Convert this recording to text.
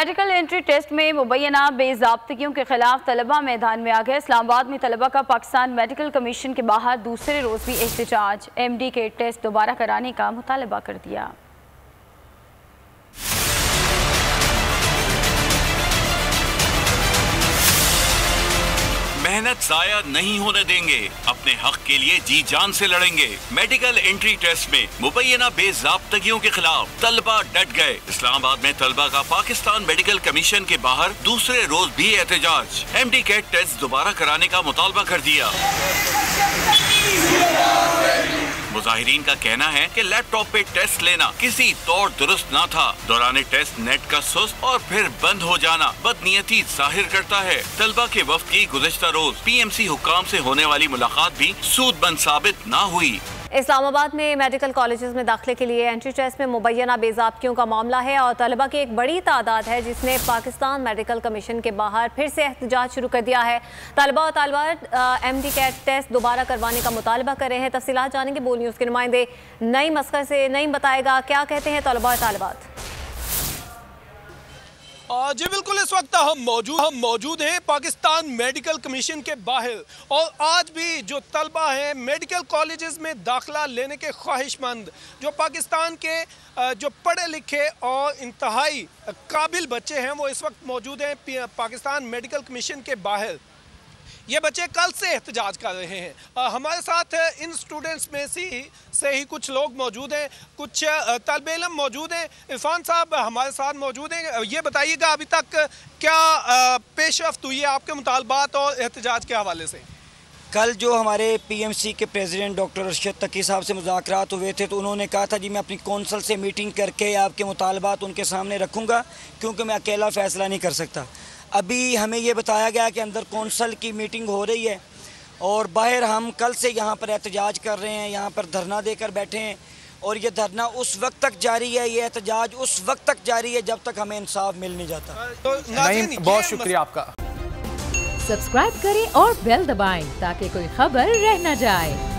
Medical entry test में मुबैना बेज़ाब्तगियों के खिलाफ तलबा मैदान में आ गए। इस्लामाबाद में तलबा का पाकिस्तान मेडिकल कमीशन के बाहर दूसरे रोज़ भी एहतजाज। MD के टेस्ट दोबारा कराने का मुतालबा कर दिया। मेहनत जाया नहीं होने देंगे, अपने हक के लिए जी जान से लड़ेंगे। मेडिकल एंट्री टेस्ट में मुबैना बेज़ाब्तगियों के खिलाफ तलबा डट गए। इस्लामाबाद में तलबा का पाकिस्तान मेडिकल कमीशन के बाहर दूसरे रोज भी एहतजाज। MD कैट टेस्ट दोबारा कराने का मुतालबा कर दिया। मुजाहिरीन का कहना है कि लैपटॉप पे टेस्ट लेना किसी तौर दुरुस्त न था। दौरान टेस्ट नेट का सुस्त और फिर बंद हो जाना बदनीयती जाहिर करता है। तलबा के वफ्द की गुज़िश्ता रोज PMC हुक्काम से होने वाली मुलाकात भी सूदबंद साबित न हुई। इस्लामाबाद में मेडिकल कॉलेजेस में दाखिले के लिए एंट्री टेस्ट में मुबैना बेज़ाब्तियों का मामला है और तलबा की एक बड़ी तादाद है जिसने पाकिस्तान मेडिकल कमीशन के बाहर फिर से एहतजाज शुरू कर दिया है। तलबा और तालिबात MD कैट टेस्ट दोबारा करवाने का मुतालबा कर रहे हैं। तफसीलात जानेंगे बोल न्यूज़ के नुमाइंदे नईम अस्कर से। नईम बताएगा क्या कहते हैं तलबा और तालिबात। जी बिल्कुल, इस वक्त हम मौजूद हैं पाकिस्तान मेडिकल कमीशन के बाहर और आज भी जो तलबा हैं मेडिकल कॉलेजेस में दाखिला लेने के ख्वाहिशमंद, जो पाकिस्तान के जो पढ़े लिखे और इंतहाई काबिल बच्चे हैं वो इस वक्त मौजूद हैं पाकिस्तान मेडिकल कमीशन के बाहर। ये बच्चे कल से एहतजाज कर रहे हैं। हमारे साथ इन स्टूडेंट्स में से ही कुछ लोग मौजूद हैं, कुछ तलबे इल्म मौजूद हैं। इरफान साहब हमारे साथ मौजूद हैं। ये बताइएगा अभी तक क्या पेशरफ्त हुई है आपके मुतालबात और एहतजाज के हवाले से? कल जो हमारे PMC के प्रेसिडेंट डॉक्टर अरशद तकी साहब से मुज़ाकरात हुए थे तो उन्होंने कहा था जी मैं अपनी कौंसल से मीटिंग करके आपके मुतालबात उनके सामने रखूँगा क्योंकि मैं अकेला फ़ैसला नहीं कर सकता। अभी हमें ये बताया गया कि अंदर कौंसल की मीटिंग हो रही है और बाहर हम कल से यहाँ पर एहतजाज कर रहे हैं, यहाँ पर धरना देकर बैठे हैं और ये धरना उस वक्त तक जारी है, ये एहतजाज उस वक्त तक जारी है जब तक हमें इंसाफ मिल नहीं जाता। तो नईम, बहुत शुक्रिया आपका। सब्सक्राइब करें और बेल दबाएं ताकि कोई खबर रह न जाए।